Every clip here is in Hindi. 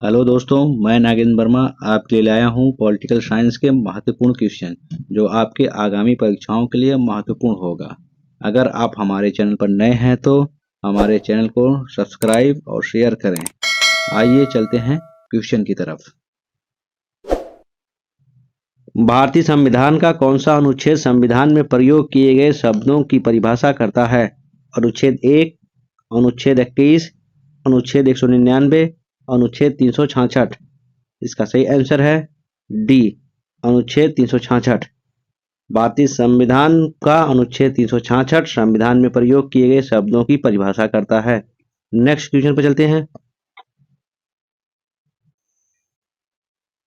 हेलो दोस्तों, मैं नागेंद्र वर्मा आपके लिए लाया हूँ पॉलिटिकल साइंस के महत्वपूर्ण क्वेश्चन जो आपके आगामी परीक्षाओं के लिए महत्वपूर्ण होगा। अगर आप हमारे चैनल पर नए हैं तो हमारे चैनल को सब्सक्राइब और शेयर करें। आइए चलते हैं क्वेश्चन की तरफ। भारतीय संविधान का कौन सा अनुच्छेद संविधान में प्रयोग किए गए शब्दों की परिभाषा करता है? अनुच्छेद 1, अनुच्छेद 21, अनुच्छेद 199, अनुच्छेद 366। इसका सही आंसर है डी, अनुच्छेद 366। भारतीय संविधान का अनुच्छेद 366 संविधान में प्रयोग किए गए शब्दों की परिभाषा करता है। नेक्स्ट क्वेश्चन पर चलते हैं।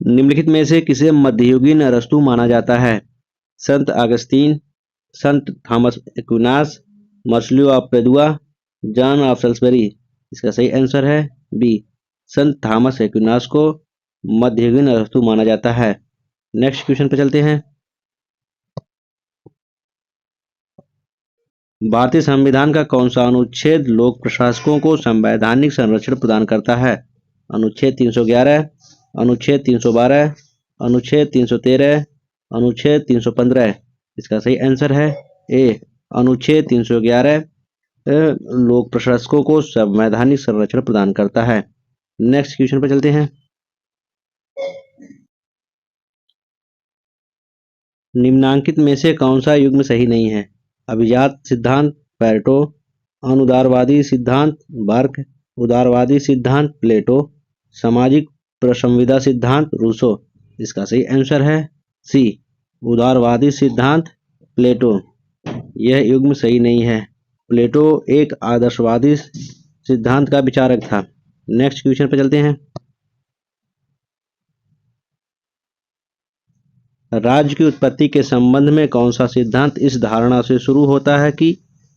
निम्नलिखित में से किसे मध्ययुगीन अरस्तु माना जाता है? संत अगस्तीन, संत Thomas Aquinas, Marsilio of Padua, John of Salisbury. इसका सही आंसर है बी, संत थॉमस एक्विनास को मध्ययुगीन अरस्तु माना जाता है। नेक्स्ट क्वेश्चन पे चलते हैं। भारतीय संविधान का कौन सा अनुच्छेद लोक प्रशासकों को संवैधानिक संरक्षण प्रदान करता है? अनुच्छेद 311, अनुच्छेद 312, अनुच्छेद 313, अनुच्छेद 315। इसका सही आंसर है ए, अनुच्छेद 311 लोक प्रशासकों को संवैधानिक संरक्षण प्रदान करता है। नेक्स्ट क्वेश्चन पर चलते हैं। निम्नांकित में से कौन सा युग्म सही नहीं है? अभिजात सिद्धांत पेरेटो, अनुदारवादी सिद्धांत बर्क, उदारवादी सिद्धांत प्लेटो, सामाजिक प्रसंविदा सिद्धांत रूसो। इसका सही आंसर है सी, उदारवादी सिद्धांत प्लेटो। यह युग्म सही नहीं है। प्लेटो एक आदर्शवादी सिद्धांत का विचारक था। नेक्स्ट क्वेश्चन पर चलते हैं। राज्य की उत्पत्ति के संबंध में कौन सा सिद्धांत इस धारणा से शुरू होता है कि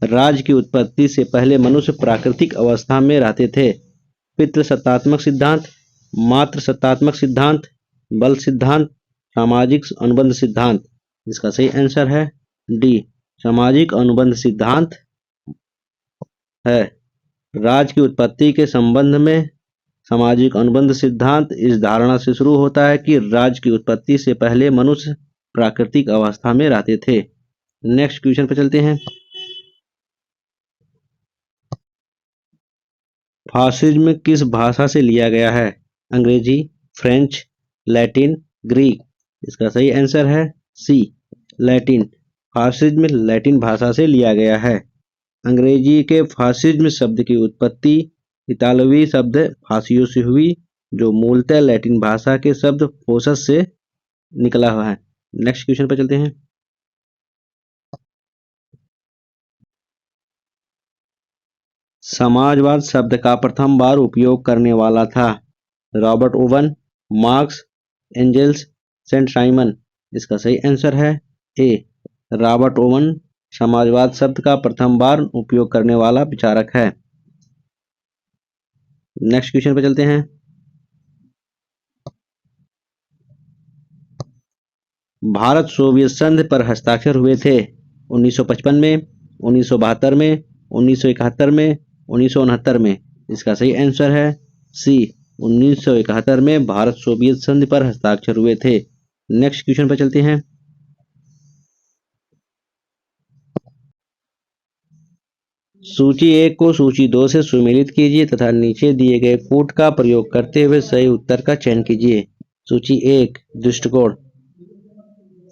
राज्य की उत्पत्ति से पहले मनुष्य प्राकृतिक अवस्था में रहते थे? पितृसत्तात्मक सिद्धांत, मातृ सत्तात्मक सिद्धांत, बल सिद्धांत, सामाजिक अनुबंध सिद्धांत। इसका सही आंसर है डी, सामाजिक अनुबंध सिद्धांत है। राज्य की उत्पत्ति के संबंध में सामाजिक अनुबंध सिद्धांत इस धारणा से शुरू होता है कि राज्य की उत्पत्ति से पहले मनुष्य प्राकृतिक अवस्था में रहते थे। नेक्स्ट क्वेश्चन पर चलते हैं। फासिज्म किस भाषा से लिया गया है? अंग्रेजी, फ्रेंच, लैटिन, ग्रीक। इसका सही आंसर है सी, लैटिन। फासिज्म लैटिन भाषा से लिया गया है। अंग्रेजी के फासिज्म शब्द की उत्पत्ति इतालवी शब्द फासियो से हुई, जो मूलतः लैटिन भाषा के शब्द फोसस से निकला हुआ है। नेक्स्ट क्वेश्चन पर चलते हैं। समाजवाद शब्द का प्रथम बार उपयोग करने वाला था? Robert Owen, Marx, Engels, Saint Simon. इसका सही आंसर है ए, रॉबर्ट ओवन समाजवाद शब्द का प्रथम बार उपयोग करने वाला विचारक है। नेक्स्ट क्वेश्चन पे चलते हैं। भारत सोवियत संघ पर हस्ताक्षर हुए थे 1955 में, 1972 में, 1971 में, 1969 में। इसका सही आंसर है सी, 1971 में भारत सोवियत संघ पर हस्ताक्षर हुए थे। नेक्स्ट क्वेश्चन पर चलते हैं। सूची 1 को सूची 2 से सुमेलित कीजिए तथा नीचे दिए गए कोड का प्रयोग करते हुए सही उत्तर का चयन कीजिए। सूची 1, दृष्टिकोण,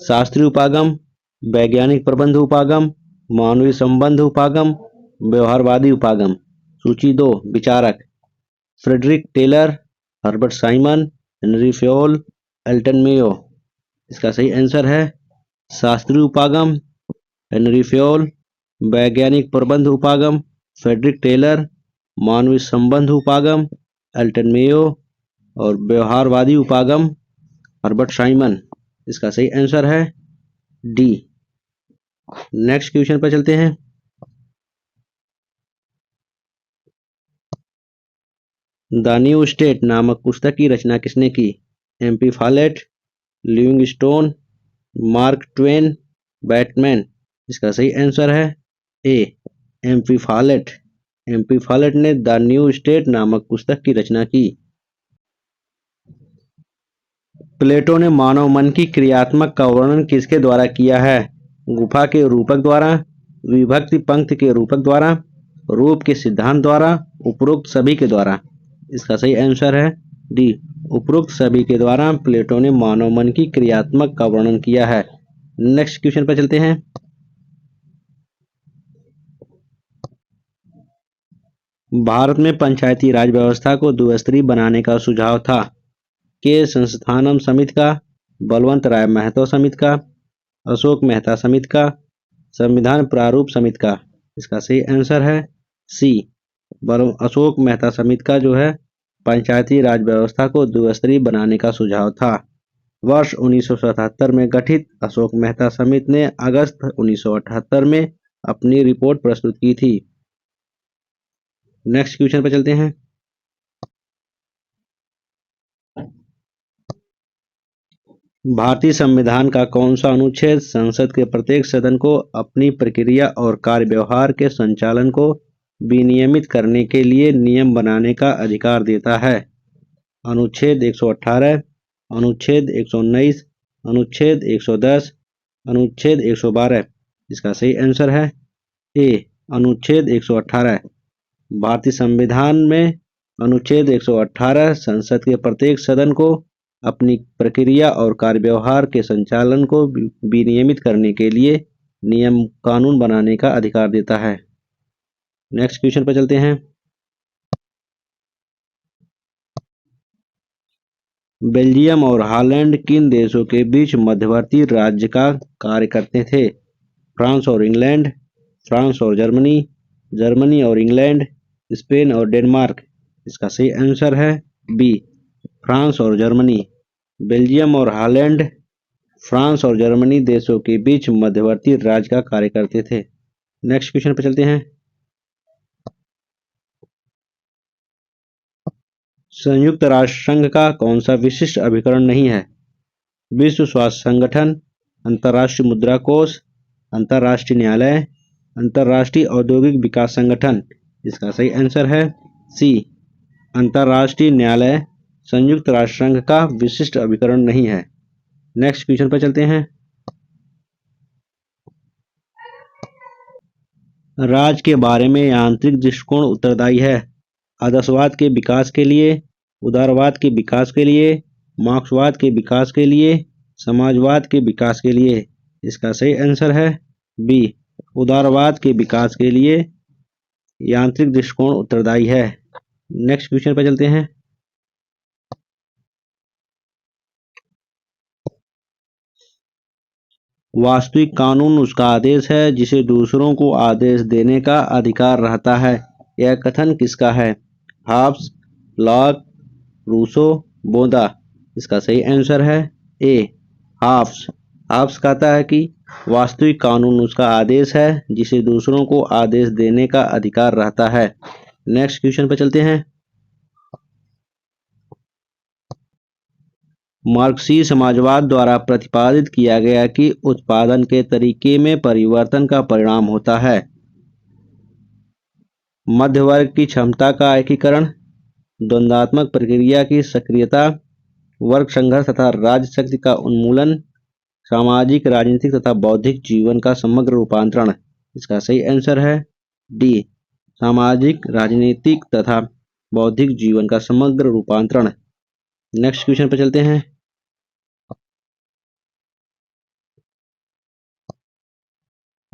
शास्त्रीय उपागम, वैज्ञानिक प्रबंध उपागम, मानवीय संबंध उपागम, व्यवहारवादी उपागम। सूची 2, विचारक, Frederick Taylor, Herbert Simon, Henri Fayol, Elton Mayo. इसका सही आंसर है शास्त्रीय उपागम हेनरी फ्योल, वैज्ञानिक प्रबंध उपागम फ्रेडरिक टेलर, मानवीय संबंध उपागम एल्टन मेयो और व्यवहारवादी उपागम हर्बर्ट साइमन। इसका सही आंसर है डी। नेक्स्ट क्वेश्चन पर चलते हैं। द न्यू स्टेट नामक पुस्तक की रचना किसने की? M P Follett, Livingstone, Mark Twain, Batman. इसका सही आंसर है A, M P Follett. M P Follett ने द न्यू स्टेट नामक पुस्तक की रचना की। प्लेटो ने मानव मन की क्रियात्मक का वर्णन किसके द्वारा किया है? गुफा के रूपक द्वारा, विभक्ति पंक्ति के रूपक द्वारा, रूप के सिद्धांत द्वारा, उपरोक्त सभी के द्वारा। इसका सही आंसर है डी, उपरोक्त सभी के द्वारा प्लेटो ने मानव मन की क्रियात्मक का वर्णन किया है। नेक्स्ट क्वेश्चन पर चलते हैं। भारत में पंचायती राज व्यवस्था को द्विस्तरीय बनाने का सुझाव था? के संस्थानम समिति का, बलवंत राय महतो समिति का, अशोक मेहता समिति का, संविधान प्रारूप समिति का। इसका सही आंसर है सी, अशोक मेहता समिति का जो है पंचायती राज व्यवस्था को द्विस्तरीय बनाने का सुझाव था। वर्ष 1977 में गठित अशोक मेहता समिति ने अगस्त 1978 में अपनी रिपोर्ट प्रस्तुत की थी। नेक्स्ट क्वेश्चन पर चलते हैं। भारतीय संविधान का कौन सा अनुच्छेद संसद के प्रत्येक सदन को अपनी प्रक्रिया और कार्य व्यवहार के संचालन को विनियमित करने के लिए नियम बनाने का अधिकार देता है? अनुच्छेद 118, अनुच्छेद 119, अनुच्छेद 110, अनुच्छेद 112। इसका सही आंसर है ए, अनुच्छेद 118। भारतीय संविधान में अनुच्छेद 118 संसद के प्रत्येक सदन को अपनी प्रक्रिया और कार्य व्यवहार के संचालन को विनियमित करने के लिए नियम कानून बनाने का अधिकार देता है। नेक्स्ट क्वेश्चन पर चलते हैं। बेल्जियम और हॉलैंड किन देशों के बीच मध्यवर्ती राज्य का कार्य करते थे? फ्रांस और इंग्लैंड, फ्रांस और जर्मनी, जर्मनी और इंग्लैंड, स्पेन और डेनमार्क। इसका सही आंसर है बी, फ्रांस और जर्मनी। बेल्जियम और हॉलैंड फ्रांस और जर्मनी देशों के बीच मध्यवर्ती राज्य का कार्य करते थे। नेक्स्ट क्वेश्चन पर चलते हैं। संयुक्त राष्ट्र संघ का कौन सा विशिष्ट अभिकरण नहीं है? विश्व स्वास्थ्य संगठन, अंतर्राष्ट्रीय मुद्रा कोष, अंतर्राष्ट्रीय न्यायालय, अंतर्राष्ट्रीय औद्योगिक विकास संगठन। इसका सही आंसर है सी, अंतर्राष्ट्रीय न्यायालय संयुक्त राष्ट्र संघ का विशिष्ट अभिकरण नहीं है। नेक्स्ट क्वेश्चन पर चलते हैं। राज्य के बारे में यांत्रिक दृष्टिकोण उत्तरदायी है? आदर्शवाद के विकास के लिए, उदारवाद के विकास के लिए, मार्क्सवाद के विकास के लिए, समाजवाद के विकास के लिए। इसका सही आंसर है बी, उदारवाद के विकास के लिए यांत्रिक दृष्टिकोण उत्तरदायी है। नेक्स्ट क्वेश्चन पर चलते हैं। वास्तविक कानून उसका आदेश है जिसे दूसरों को आदेश देने का अधिकार रहता है। यह कथन किसका है? Hobbes, Locke, Rousseau, Bodin. इसका सही आंसर है ए, हॉब्स। हॉब्स कहता है कि वास्तविक कानून उसका आदेश है जिसे दूसरों को आदेश देने का अधिकार रहता है। नेक्स्ट क्वेश्चन पर चलते हैं। मार्क्सीय समाजवाद द्वारा प्रतिपादित किया गया कि उत्पादन के तरीके में परिवर्तन का परिणाम होता है। मध्य वर्ग की क्षमता का एकीकरण, द्वंद्वात्मक प्रक्रिया की सक्रियता, वर्ग संघर्ष तथा राज्य शक्ति का उन्मूलन, सामाजिक, राजनीतिक तथा बौद्धिक जीवन का समग्र रूपांतरण। इसका सही आंसर है डी, सामाजिक, राजनीतिक तथा बौद्धिक जीवन का समग्र रूपांतरण। नेक्स्ट क्वेश्चन पर चलते हैं।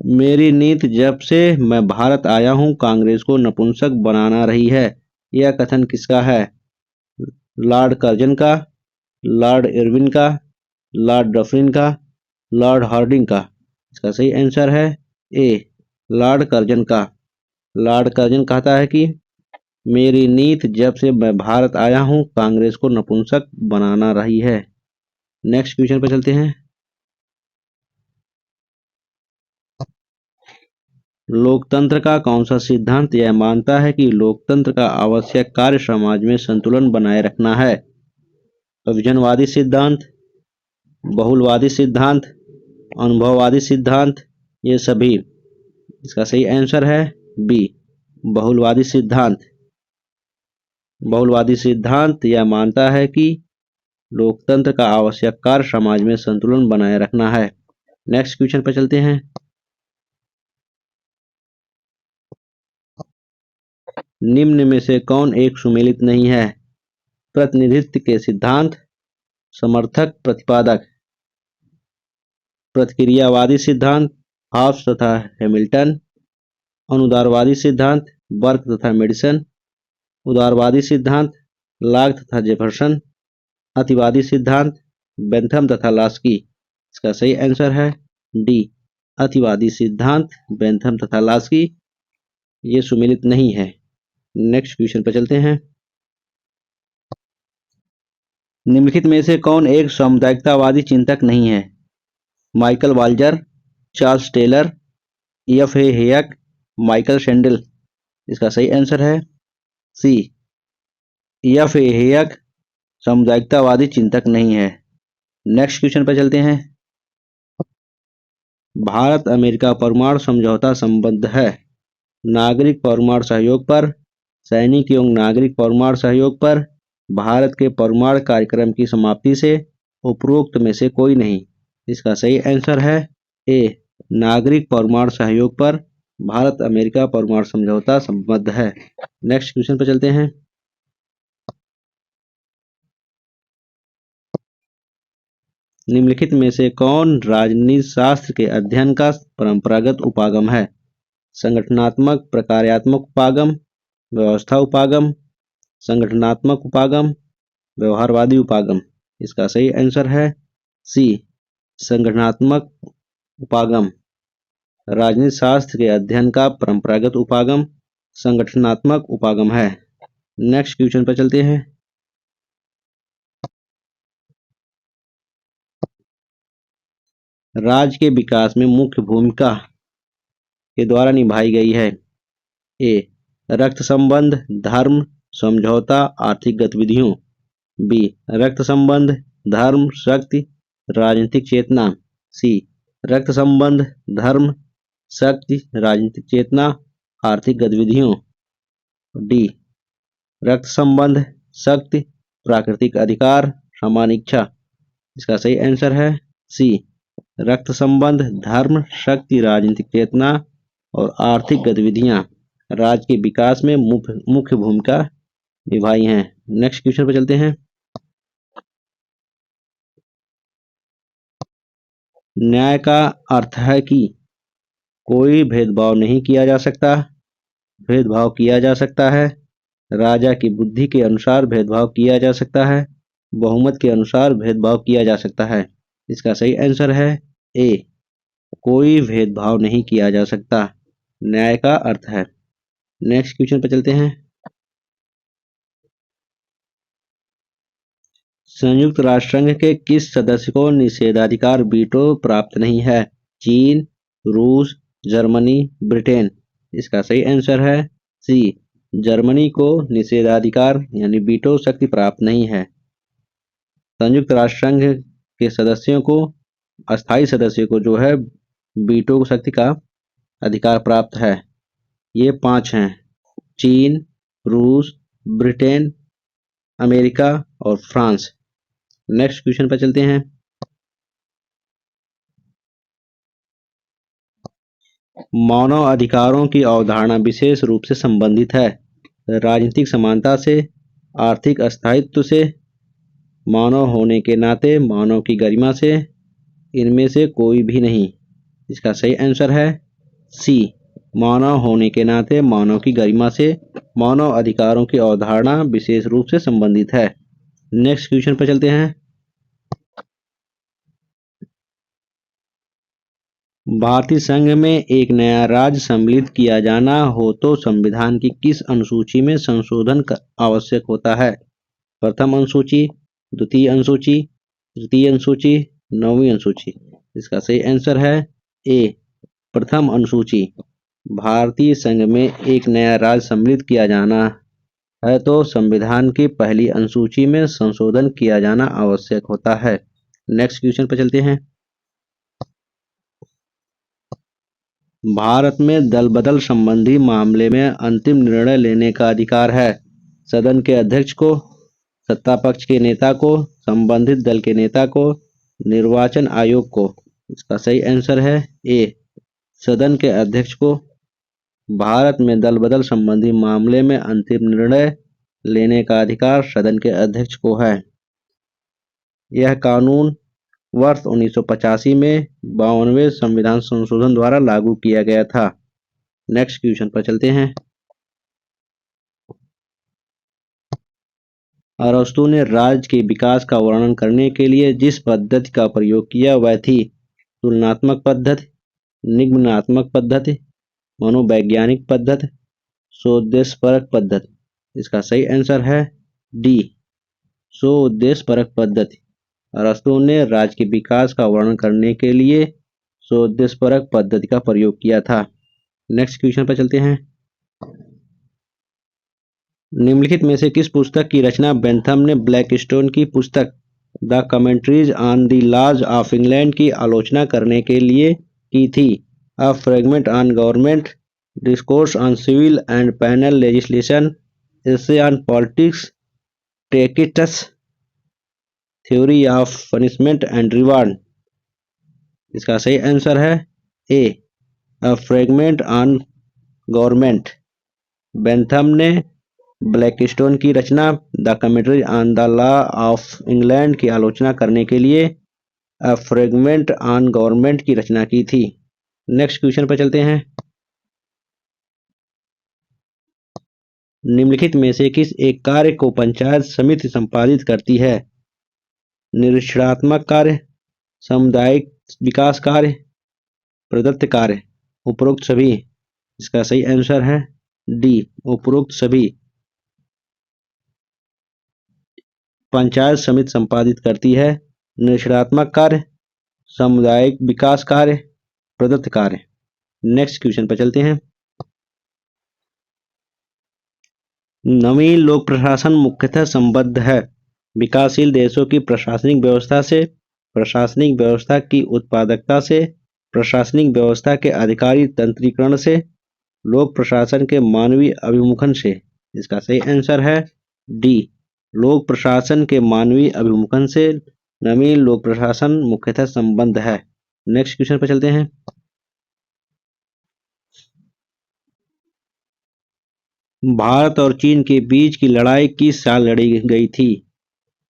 मेरी नीति जब से मैं भारत आया हूं कांग्रेस को नपुंसक बनाना रही है। यह कथन किसका है? लॉर्ड कर्जन का, लॉर्ड इरविन का, लॉर्ड डफरिन का, लॉर्ड हार्डिंग का। इसका सही आंसर है ए, लॉर्ड कर्जन का। लॉर्ड कर्जन कहता है कि मेरी नीति जब से मैं भारत आया हूं कांग्रेस को नपुंसक बनाना रही है। नेक्स्ट क्वेश्चन पर चलते हैं। लोकतंत्र का कौन सा सिद्धांत यह मानता है कि लोकतंत्र का आवश्यक कार्य समाज में संतुलन बनाए रखना है? विभजनवादी सिद्धांत, बहुलवादी सिद्धांत, अनुभववादी सिद्धांत, ये सभी। इसका सही आंसर है बी, बहुलवादी सिद्धांत। बहुलवादी सिद्धांत यह मानता है कि लोकतंत्र का आवश्यक कार्य समाज में संतुलन बनाए रखना है। नेक्स्ट क्वेश्चन पर चलते हैं। निम्न में से कौन एक सुमेलित नहीं है? प्रतिनिधित्व के सिद्धांत, समर्थक प्रतिपादक, प्रतिक्रियावादी सिद्धांत, हॉब्स तथा हैमिल्टन, अनुदारवादी सिद्धांत, बर्क तथा मेडिसन, उदारवादी सिद्धांत, लॉक तथा जेफरसन, अतिवादी सिद्धांत, बेंथम तथा लास्की। इसका सही आंसर है डी, अतिवादी सिद्धांत, बेंथम तथा लास्की। ये सुमेलित नहीं है। नेक्स्ट क्वेश्चन पर चलते हैं। निम्नलिखित में से कौन एक सामुदायिकतावादी चिंतक नहीं है? Michael Walzer, Charles Taylor, F A Hayek, Michael Sandel. इसका सही आंसर है सी, एफ ए हेयक सामुदायिकतावादी चिंतक नहीं है। नेक्स्ट क्वेश्चन पर चलते हैं। भारत अमेरिका परमाणु समझौता संबद्ध है नागरिक परमाणु सहयोग पर, सैनिक एवं नागरिक परमाणु सहयोग पर, भारत के परमाणु कार्यक्रम की समाप्ति से, उपरोक्त में से कोई नहीं। इसका सही आंसर है ए, नागरिक परमाणु सहयोग पर भारत अमेरिका परमाणु समझौता संबद्ध है। नेक्स्ट क्वेश्चन पर चलते हैं। निम्नलिखित में से कौन राजनीति शास्त्र के अध्ययन का परंपरागत उपागम है? संगठनात्मक प्रकार्यात्मक उपागम, व्यवस्था उपागम, संगठनात्मक उपागम, व्यवहारवादी उपागम। इसका सही आंसर है सी, संगठनात्मक उपागम। राजनीति शास्त्र के अध्ययन का परंपरागत उपागम संगठनात्मक उपागम है। नेक्स्ट क्वेश्चन पर चलते हैं। राज्य के विकास में मुख्य भूमिका के द्वारा निभाई गई है। ए, रक्त संबंध, धर्म, समझौता, आर्थिक गतिविधियों। बी, रक्त संबंध, धर्म, शक्ति, राजनीतिक चेतना। सी, रक्त संबंध, धर्म, शक्ति, राजनीतिक चेतना, आर्थिक गतिविधियों। डी, रक्त संबंध, शक्ति, प्राकृतिक अधिकार, समान इच्छा। इसका सही आंसर है सी, रक्त संबंध, धर्म, शक्ति, राजनीतिक चेतना और आर्थिक गतिविधियां राज्य के विकास में मुख्य भूमिका निभाई हैं। नेक्स्ट क्वेश्चन पर चलते हैं। न्याय का अर्थ है कि कोई भेदभाव नहीं किया जा सकता, भेदभाव किया जा सकता है, राजा की बुद्धि के अनुसार भेदभाव किया जा सकता है, बहुमत के अनुसार भेदभाव किया जा सकता है। इसका सही आंसर है ए, कोई भेदभाव नहीं किया जा सकता, न्याय का अर्थ है। नेक्स्ट क्वेश्चन पर चलते हैं। संयुक्त राष्ट्र संघ के किस सदस्य को निषेधाधिकार वीटो प्राप्त नहीं है? चीन, रूस, जर्मनी, ब्रिटेन। इसका सही आंसर है सी, जर्मनी को निषेधाधिकार यानी वीटो शक्ति प्राप्त नहीं है। संयुक्त राष्ट्र संघ के सदस्यों को, अस्थायी सदस्यों को जो है वीटो शक्ति का अधिकार प्राप्त है। ये 5 हैं, चीन, रूस, ब्रिटेन, अमेरिका और फ्रांस। नेक्स्ट क्वेश्चन पर चलते हैं। मानव अधिकारों की अवधारणा विशेष रूप से संबंधित है राजनीतिक समानता से, आर्थिक स्थायित्व से, मानव होने के नाते, मानव की गरिमा से, इनमें से कोई भी नहीं। इसका सही आंसर है सी, मानव होने के नाते, मानव की गरिमा से मानव अधिकारों की अवधारणा विशेष रूप से संबंधित है। नेक्स्ट क्वेश्चन पर चलते हैं। भारतीय संघ में एक नया राज्य सम्मिलित किया जाना हो तो संविधान की किस अनुसूची में संशोधन आवश्यक होता है? प्रथम अनुसूची, द्वितीय अनुसूची, तृतीय अनुसूची, नौवीं अनुसूची। इसका सही आंसर है ए, प्रथम अनुसूची। भारतीय संघ में एक नया राज्य सम्मिलित किया जाना है तो संविधान की पहली अनुसूची में संशोधन किया जाना आवश्यक होता है। नेक्स्ट क्वेश्चन पर चलते हैं। भारत में दल बदल संबंधी मामले में अंतिम निर्णय लेने का अधिकार है सदन के अध्यक्ष को, सत्ता पक्ष के नेता को, संबंधित दल के नेता को, निर्वाचन आयोग को। इसका सही आंसर है ए, सदन के अध्यक्ष को। भारत में दल बदल संबंधी मामले में अंतिम निर्णय लेने का अधिकार सदन के अध्यक्ष को है। यह कानून वर्ष 1985 में 52वें संविधान संशोधन द्वारा लागू किया गया था। नेक्स्ट क्वेश्चन पर चलते हैं। अरस्तू ने राज्य के विकास का वर्णन करने के लिए जिस पद्धति का प्रयोग किया वह थी तुलनात्मक पद्धति, निगमनात्मक पद्धति, मनोवैज्ञानिक पद्धति, स्वोद्देश्यपरक पद्धति। इसका सही आंसर है डी, स्वोद्देश्यपरक पद्धति। अरस्तू ने राज्य के विकास का वर्णन करने के लिए स्वोद्देश्यपरक पद्धति का प्रयोग किया था। नेक्स्ट क्वेश्चन पर चलते हैं। निम्नलिखित में से किस पुस्तक की रचना बेंथम ने ब्लैकस्टोन की पुस्तक the commentaries on the laws of England की आलोचना करने के लिए की थी? A fragment on government, discourse on civil and penal legislation, essay on politics, Tacitus, theory of punishment and reward. इसका सही आंसर है A, a fragment on government. Bentham ने ब्लैकस्टोन की रचना the commentary on the law of England की आलोचना करने के लिए अ फ्रेगमेंट ऑन गवर्नमेंट की रचना की थी। नेक्स्ट क्वेश्चन पर चलते हैं। निम्नलिखित में से किस एक कार्य को पंचायत समिति संपादित करती है? निरीक्षणात्मक कार्य, सामुदायिक विकास कार्य, प्रदत्त कार्य, उपरोक्त सभी। इसका सही आंसर है डी, उपरोक्त सभी। पंचायत समिति संपादित करती है निरीक्षणात्मक कार्य, सामुदायिक विकास कार्य, प्रदत्त कार्य। नेक्स्ट क्वेश्चन पर चलते हैं। नवीन लोक प्रशासन मुख्यतः संबद्ध है विकासशील देशों की प्रशासनिक व्यवस्था से, प्रशासनिक व्यवस्था की उत्पादकता से, प्रशासनिक व्यवस्था के अधिकारी तंत्रीकरण से, लोक प्रशासन के मानवीय अभिमुखन से। इसका सही आंसर है डी, लोक प्रशासन के मानवीय अभिमुखन से नवीन लोक प्रशासन मुख्यतः संबद्ध है। नेक्स्ट क्वेश्चन पर चलते हैं। भारत और चीन के बीच की लड़ाई किस साल लड़ी गई थी?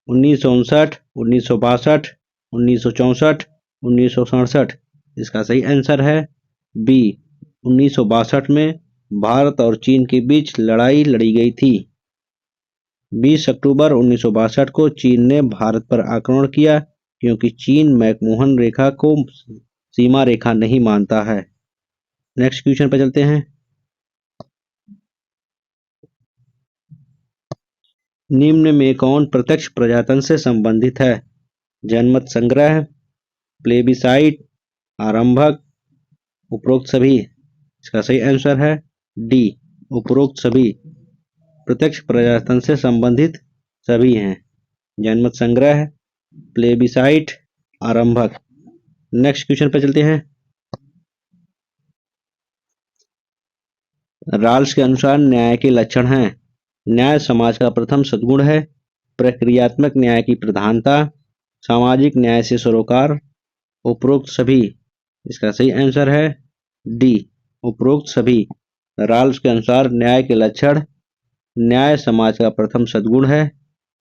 1959, 1962, 1964, 1967। इसका सही आंसर है बी, 1962 में भारत और चीन के बीच लड़ाई लड़ी गई थी। 20 अक्टूबर 1962 को चीन ने भारत पर आक्रमण किया क्योंकि चीन मैकमोहन रेखा को सीमा रेखा नहीं मानता है। नेक्स्ट क्वेश्चन पर चलते हैं। निम्न में कौन प्रत्यक्ष प्रजातंत्र से संबंधित है? जनमत संग्रह, प्लेबिसाइट, आरंभक, उपरोक्त सभी। इसका सही आंसर है डी, उपरोक्त सभी। प्रत्यक्ष प्रजातंत्र से संबंधित सभी हैं, जनमत संग्रह, प्लेबिसाइट, आरंभक। नेक्स्ट क्वेश्चन पर चलते हैं। राल्स के अनुसार न्याय के लक्षण हैं। न्याय समाज का प्रथम सद्गुण है, प्रक्रियात्मक न्याय की प्रधानता, सामाजिक न्याय से सरोकार, उपरोक्त सभी। इसका सही आंसर है डी, उपरोक्त सभी। राल्स के अनुसार न्याय के लक्षण, न्याय समाज का प्रथम सद्गुण है,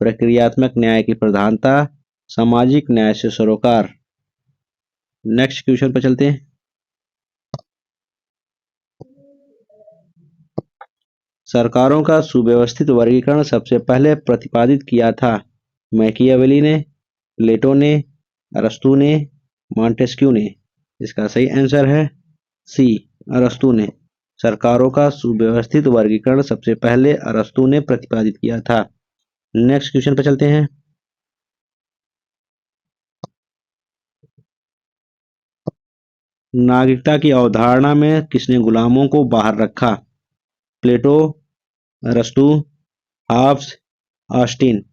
प्रक्रियात्मक न्याय की प्रधानता, सामाजिक न्याय से सरोकार। नेक्स्ट क्वेश्चन पर चलते हैं। सरकारों का सुव्यवस्थित वर्गीकरण सबसे पहले प्रतिपादित किया था मैकियावेली ने, प्लेटो ने, अरस्तू ने, मॉन्टेस्क्यू ने। इसका सही आंसर है सी, अरस्तू ने। सरकारों का सुव्यवस्थित वर्गीकरण सबसे पहले अरस्तू ने प्रतिपादित किया था। नेक्स्ट क्वेश्चन पर चलते हैं। नागरिकता की अवधारणा में किसने गुलामों को बाहर रखा? प्लेटो, अरस्तू, हॉब्स, ऑस्टिन।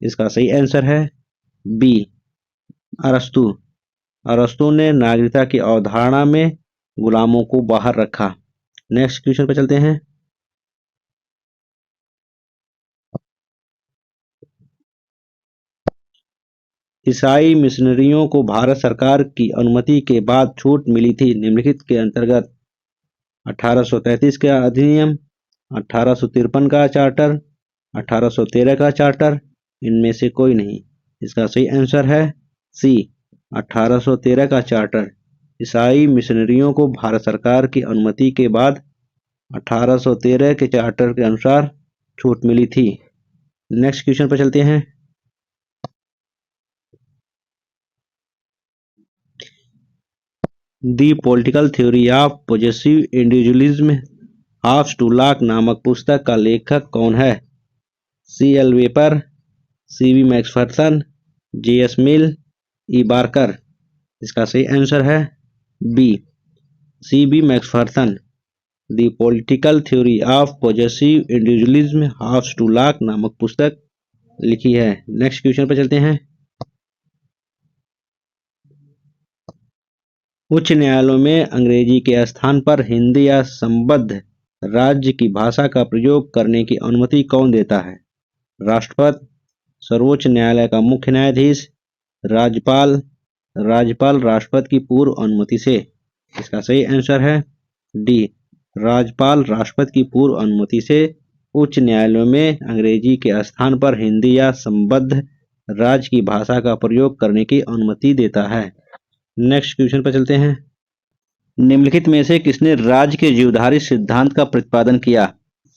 इसका सही आंसर है बी, अरस्तू। अरस्तू ने नागरिकता की अवधारणा में गुलामों को बाहर रखा। नेक्स्ट क्वेश्चन पर चलते हैं। ईसाई मिशनरियों को भारत सरकार की अनुमति के बाद छूट मिली थी निम्नलिखित के अंतर्गत? 1833 का अधिनियम, 1853 का चार्टर, 1813 का चार्टर, इनमें से कोई नहीं। इसका सही आंसर है सी, 1813 का चार्टर। ईसाई मिशनरियों को भारत सरकार की अनुमति के बाद 1813 के चार्टर के अनुसार छूट मिली थी। नेक्स्ट क्वेश्चन पर चलते हैं। The political theory of positive individualism Hobbes to Locke नामक पुस्तक का लेखक कौन है? C.L. Wayper, C.V. Macpherson, J.S. Mill, E. Barker. इसका सही आंसर है B, C.B. Macpherson. The political theory of positive individualism Hobbes to Locke नामक पुस्तक लिखी है। नेक्स्ट क्वेश्चन पर चलते हैं। उच्च न्यायालयों में अंग्रेजी के स्थान पर हिंदी या संबद्ध राज्य की भाषा का प्रयोग करने की अनुमति कौन देता है? राष्ट्रपति, सर्वोच्च न्यायालय का मुख्य न्यायाधीश, राज्यपाल। राज्यपाल राष्ट्रपति की पूर्व अनुमति से। इसका सही आंसर है डी, राज्यपाल राष्ट्रपति की पूर्व अनुमति से उच्च न्यायालयों में अंग्रेजी के स्थान पर हिंदी या संबद्ध राज्य की भाषा का प्रयोग करने की अनुमति देता है। नेक्स्ट क्वेश्चन पर चलते हैं। निम्नलिखित में से किसने राज्य के जीवधारी सिद्धांत का प्रतिपादन किया?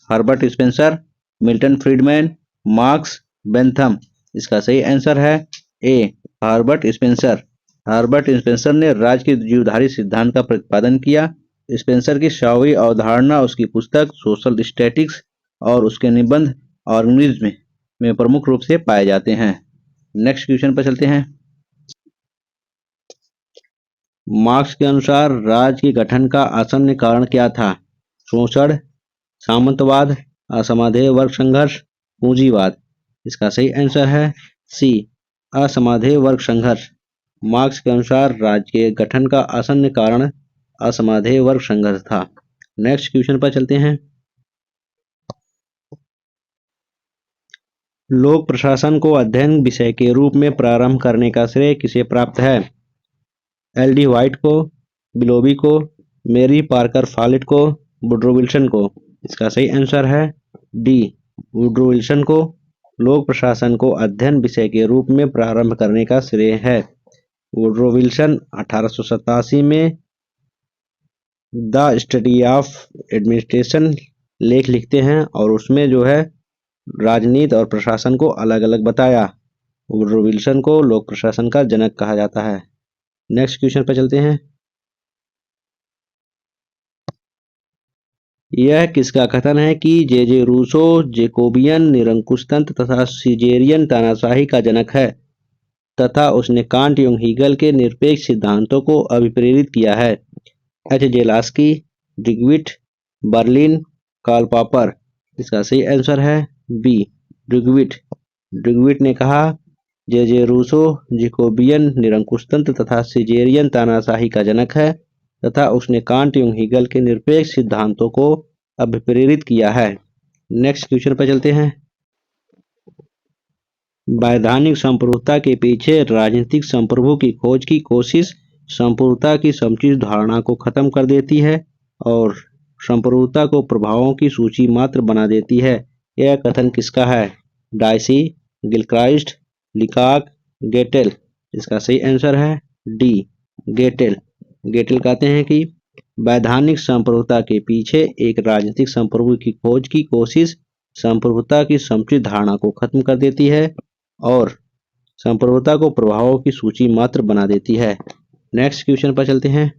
Herbert Spencer, Milton Friedman, Marx, Bentham. इसका सही आंसर है A, Herbert Spencer. Herbert Spencer ने राज्य के जीवधारी सिद्धांत का प्रतिपादन किया। स्पेंसर की 100वीं अवधारणा उसकी पुस्तक सोशल स्टैटिक्स और उसके निबंध ऑर्गेनिज्म में प्रमुख रूप से पाए जाते हैं। नेक्स्ट क्वेश्चन पर चलते हैं। मार्क्स के अनुसार राज्य के गठन का आसन्न कारण क्या था? शोषण, सामंतवाद, असमादेय वर्ग संघर्ष, पूंजीवाद। इसका सही आंसर है सी, असमादेय वर्ग संघर्ष। मार्क्स के अनुसार राज्य के गठन का आसन्न कारण असमादेय वर्ग संघर्ष था। नेक्स्ट क्वेश्चन पर चलते हैं। लोक प्रशासन को अध्ययन विषय के रूप में प्रारंभ करने का श्रेय किसे प्राप्त है? L.D. व्हाइट को, बिलोबी को, मेरी पार्कर फॉलेट को, वुड्रो विल्सन को। इसका सही आंसर है डी, वुड्रो विल्सन को लोक प्रशासन को अध्ययन विषय के रूप में प्रारंभ करने का श्रेय है। वुड्रो विल्सन 1887 में द स्टडी ऑफ एडमिनिस्ट्रेशन लेख लिखते हैं और उसमें जो है राजनीति और प्रशासन को अलग अलग बताया। वुड्रो विल्सन को लोक प्रशासन का जनक कहा जाता है। नेक्स्ट क्वेश्चन पर चलते हैं। यह किसका कथन है कि जे रूसो जेकोबियन निरंकुशतंत्र तथा सीजेरियन तानाशाही का जनक है तथा उसने कांट एवं हीगल के निरपेक्ष सिद्धांतों को अभिप्रेरित किया है? H.J. Laski, Duguit, Berlin, Karl Popper. इसका सही आंसर है बी, डिग्विट। डिग्विट ने कहा जे रूसो जेकोबियन निरंकुशतंत्र तथा सीजेरियन तानाशाही का जनक है तथा उसने कांट एवं हीगल के निरपेक्ष सिद्धांतों को अभिप्रेरित किया है। नेक्स्ट क्वेश्चन पर चलते हैं। वैधानिक संप्रभुता के पीछे राजनीतिक संप्रभु की खोज की कोशिश संप्रभुता की समुचित धारणा को खत्म कर देती है और संप्रभुता को प्रभावों की सूची मात्र बना देती है। यह कथन किसका है? Dicey, Gilchrist, Leacock, Gettell. इसका सही आंसर है डी, गेटेल। गेटेल कहते हैं कि वैधानिक संप्रभुता के पीछे एक राजनीतिक संप्रभु की खोज की कोशिश संप्रभुता की समुचित धारणा को खत्म कर देती है और संप्रभुता को प्रभावों की सूची मात्र बना देती है। नेक्स्ट क्वेश्चन पर चलते हैं।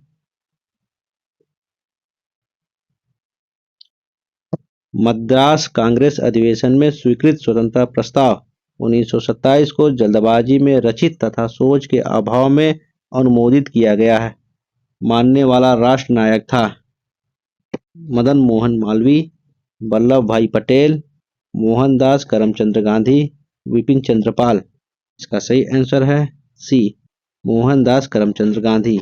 मद्रास कांग्रेस अधिवेशन में स्वीकृत स्वतंत्रता प्रस्ताव 1927 को जल्दबाजी में रचित तथा सोच के अभाव में अनुमोदित किया गया है। मानने वाला राष्ट्र नायक था मदन मोहन मालवीय, वल्लभ भाई पटेल, मोहनदास करमचंद गांधी, विपिन चंद्र पाल। इसका सही आंसर है सी, मोहनदास करमचंद गांधी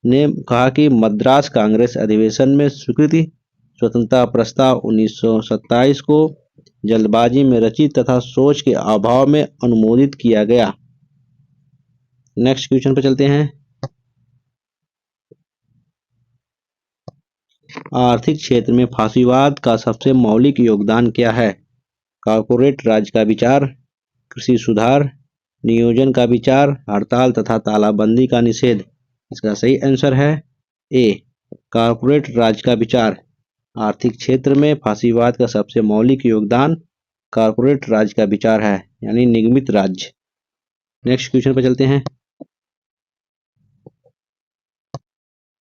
ने कहा कि मद्रास कांग्रेस अधिवेशन में स्वीकृति स्वतंत्रता प्रस्ताव 1927 को जल्दबाजी में रचित तथा सोच के अभाव में अनुमोदित किया गया। नेक्स्ट क्वेश्चन पर चलते हैं। आर्थिक क्षेत्र में फासीवाद का सबसे मौलिक योगदान क्या है? कॉर्पोरेट राज का विचार, कृषि सुधार, नियोजन का विचार, हड़ताल तथा तालाबंदी का निषेध। इसका सही आंसर है ए, कॉर्पोरेट राज का विचार। आर्थिक क्षेत्र में फासीवाद का सबसे मौलिक योगदान कॉर्पोरेट राज का विचार है, यानी निगमित राज्य। नेक्स्ट क्वेश्चन पर चलते हैं।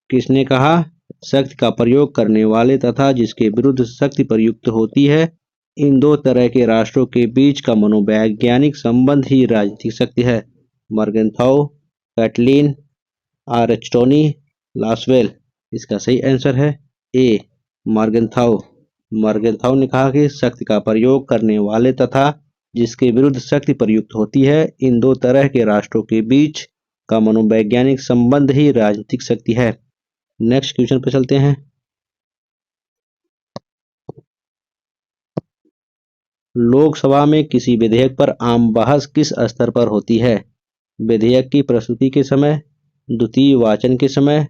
किसने कहा, शक्ति का प्रयोग करने वाले तथा जिसके विरुद्ध शक्ति प्रयुक्त होती है, इन दो तरह के राष्ट्रों के बीच का मनोवैज्ञानिक संबंध ही राजनीतिक शक्ति है? मॉर्गेनथाउ, कैटलिन, आरस्टोनी, लासवेल। इसका सही आंसर है ए, मॉर्गेनथाउ। मॉर्गेनथाउ ने कहा कि शक्ति का प्रयोग करने वाले तथा जिसके विरुद्ध शक्ति प्रयुक्त होती है, इन दो तरह के राष्ट्रों के बीच का मनोवैज्ञानिक संबंध ही राजनीतिक शक्ति है। नेक्स्ट क्वेश्चन पर चलते हैं। लोकसभा में किसी विधेयक पर आम बहस किस स्तर पर होती है? विधेयक की प्रस्तुति के समय, द्वितीय वाचन के समय,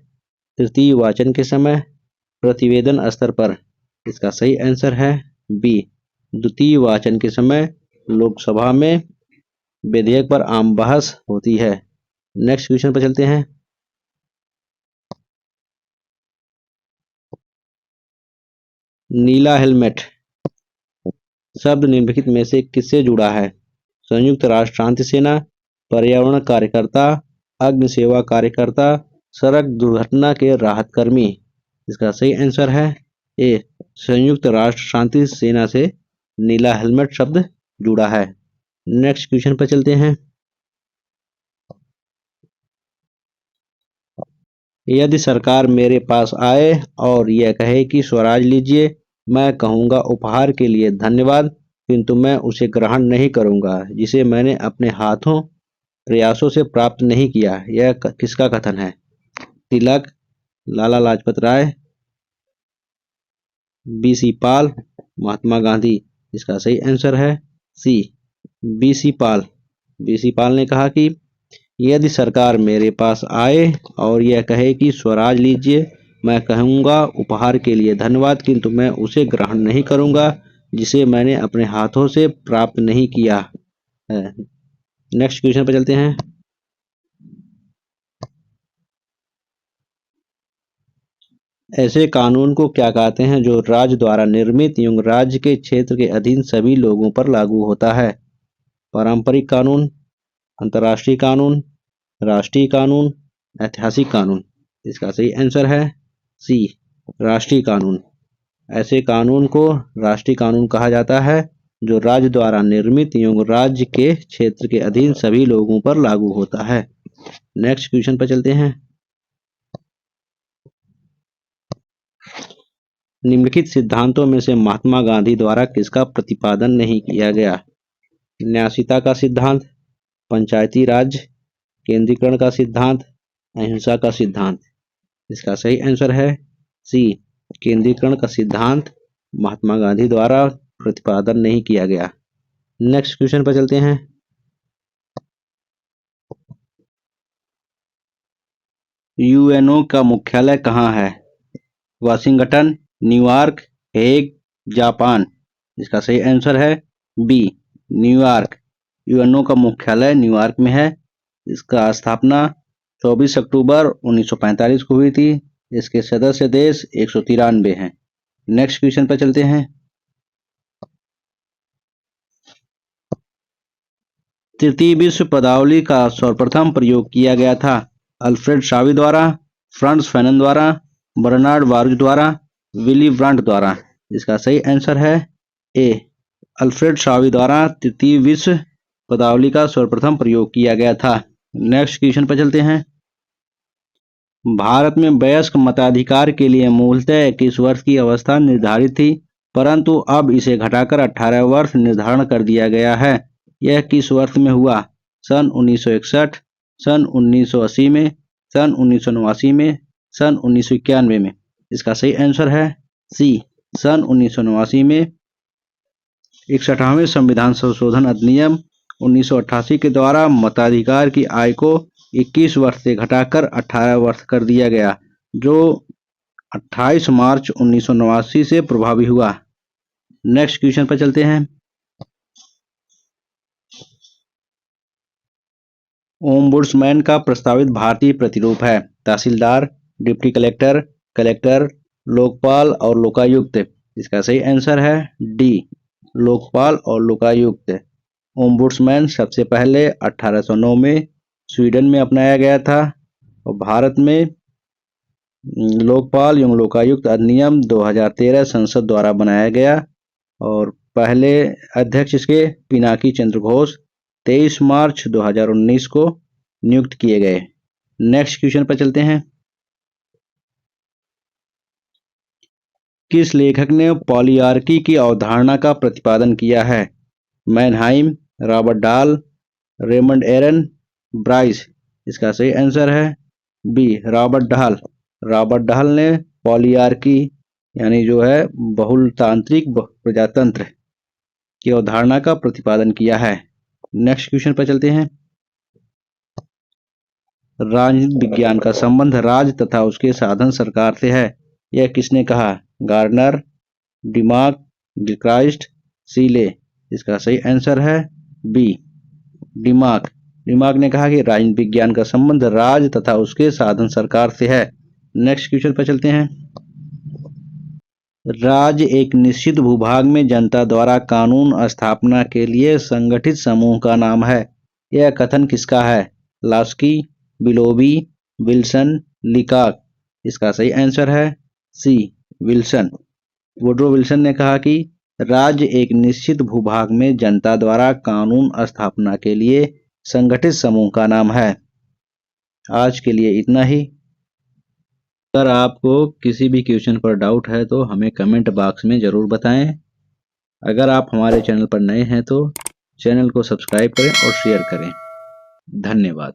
तृतीय वाचन के समय, प्रतिवेदन स्तर पर। इसका सही आंसर है बी, द्वितीय वाचन के समय लोकसभा में विधेयक पर आम बहस होती है। नेक्स्ट क्वेश्चन पर चलते हैं। नीला हेलमेट शब्द निम्नलिखित में से किससे जुड़ा है? संयुक्त राष्ट्र शांति सेना, पर्यावरण कार्यकर्ता, अग्नि सेवा कार्यकर्ता, सड़क दुर्घटना के राहत कर्मी। इसका सही आंसर है ए, संयुक्त राष्ट्र शांति सेना से नीला हेलमेट शब्द जुड़ा है। नेक्स्ट क्वेश्चन पर चलते हैं। यदि सरकार मेरे पास आए और यह कहे कि स्वराज लीजिए, मैं कहूँगा उपहार के लिए धन्यवाद, किंतु मैं उसे ग्रहण नहीं करूँगा जिसे मैंने अपने हाथों प्रयासों से प्राप्त नहीं किया। यह किसका कथन है? तिलक, लाला लाजपत राय, बी.सी. पाल, महात्मा गांधी। इसका सही आंसर है सी, बी.सी. पाल। बी.सी. पाल ने कहा कि यदि सरकार मेरे पास आए और यह कहे कि स्वराज लीजिए, मैं कहूँगा उपहार के लिए धन्यवाद, किंतु मैं उसे ग्रहण नहीं करूँगा जिसे मैंने अपने हाथों से प्राप्त नहीं किया है। नेक्स्ट क्वेश्चन पर चलते हैं। ऐसे कानून को क्या कहते हैं जो राज्य द्वारा निर्मित एवं राज्य के क्षेत्र के अधीन सभी लोगों पर लागू होता है? पारंपरिक कानून, अंतर्राष्ट्रीय कानून, राष्ट्रीय कानून, ऐतिहासिक कानून। इसका सही आंसर है सी, राष्ट्रीय कानून। ऐसे कानून को राष्ट्रीय कानून कहा जाता है जो राज्य द्वारा निर्मित एवं राज्य के क्षेत्र के अधीन सभी लोगों पर लागू होता है। नेक्स्ट क्वेश्चन पर चलते हैं। निम्नलिखित सिद्धांतों में से महात्मा गांधी द्वारा किसका प्रतिपादन नहीं किया गया? न्यासीता का सिद्धांत, पंचायती राज, केंद्रीकरण का सिद्धांत, अहिंसा का सिद्धांत। इसका सही आंसर है सी, केंद्रीकरण का सिद्धांत महात्मा गांधी द्वारा प्रतिपादन नहीं किया गया। नेक्स्ट क्वेश्चन पर चलते हैं। यूएनओ का मुख्यालय कहाँ है? Washington, New York, Hague, Japan. इसका सही आंसर है बी, न्यूयॉर्क। यूएनओ का मुख्यालय न्यूयॉर्क में है। इसका स्थापना 24 अक्टूबर 1945 को हुई थी। इसके सदस्य देश 193 हैं। नेक्स्ट क्वेश्चन पर चलते हैं। तृतीय विश्व पदावली का सर्वप्रथम प्रयोग किया गया था? अल्फ्रेड शावी द्वारा, फ्रांस फैनन द्वारा, बर्नार्ड बारुच द्वारा, विली ब्रांट द्वारा। इसका सही आंसर है ए, अल्फ्रेड शावी द्वारा तृतीय विश्व पदावली का सर्वप्रथम प्रयोग किया गया था। नेक्स्ट क्वेश्चन पर चलते हैं। भारत में वयस्क मताधिकार के लिए मूलतः 21 वर्ष की अवस्था निर्धारित थी, परंतु अब इसे घटाकर 18 वर्ष निर्धारण कर दिया गया है। यह किस वर्ष में हुआ? सन 1961, सन 1980 में, सन 1989 में, सन 1991 में। इसका सही आंसर है सी, सन 1989 में 61वें संविधान संशोधन अधिनियम 1988 के द्वारा मताधिकार की आयु को 21 वर्ष से घटाकर 18 वर्ष कर दिया गया, जो 28 मार्च 1989 से प्रभावी हुआ। नेक्स्ट क्वेश्चन पर चलते हैं। ओम्बुड्समैन का प्रस्तावित भारतीय प्रतिरूप है तहसीलदार, डिप्टी कलेक्टर, कलेक्टर, लोकपाल और लोकायुक्त। इसका सही आंसर है डी, लोकपाल और लोकायुक्त। ओम्बुड्समैन सबसे पहले 1809 में स्वीडन में अपनाया गया था और भारत में लोकपाल एवं लोकायुक्त अधिनियम 2013 संसद द्वारा बनाया गया और पहले अध्यक्ष इसके पिनाकी चंद्र घोष 23 मार्च 2019 को नियुक्त किए गए। नेक्स्ट क्वेश्चन पर चलते हैं। किस लेखक ने पॉलीआर्की की अवधारणा का प्रतिपादन किया है? मैनहाइम, रॉबर्ट डाल, रेमंड एरन, ब्राइस। इसका सही आंसर है बी, रॉबर्ट डाल। रॉबर्ट डाल ने पॉलीआर्की यानी जो है बहुलतांत्रिक प्रजातंत्र की अवधारणा का प्रतिपादन किया है। नेक्स्ट क्वेश्चन पर चलते हैं। राजनीति विज्ञान का संबंध राज्य तथा उसके साधन सरकार से है, यह किसने कहा? गार्डनर, डिमाक, डिक्राइस्ट, सीले। इसका सही आंसर है बी, डिमाक। डिमाक ने कहा कि राजनीति विज्ञान का संबंध राज्य तथा उसके साधन सरकार से है। नेक्स्ट क्वेश्चन पर चलते हैं। राज्य एक निश्चित भूभाग में जनता द्वारा कानून स्थापना के लिए संगठित समूह का नाम है, यह कथन किसका है? Laski, Willoughby, Wilson, Leacock. इसका सही आंसर है सी, विल्सन। वुड्रो विल्सन ने कहा कि राज्य एक निश्चित भूभाग में जनता द्वारा कानून स्थापना के लिए संगठित समूह का नाम है। आज के लिए इतना ही। अगर आपको किसी भी क्वेश्चन पर डाउट है तो हमें कमेंट बॉक्स में ज़रूर बताएं। अगर आप हमारे चैनल पर नए हैं तो चैनल को सब्सक्राइब करें और शेयर करें। धन्यवाद।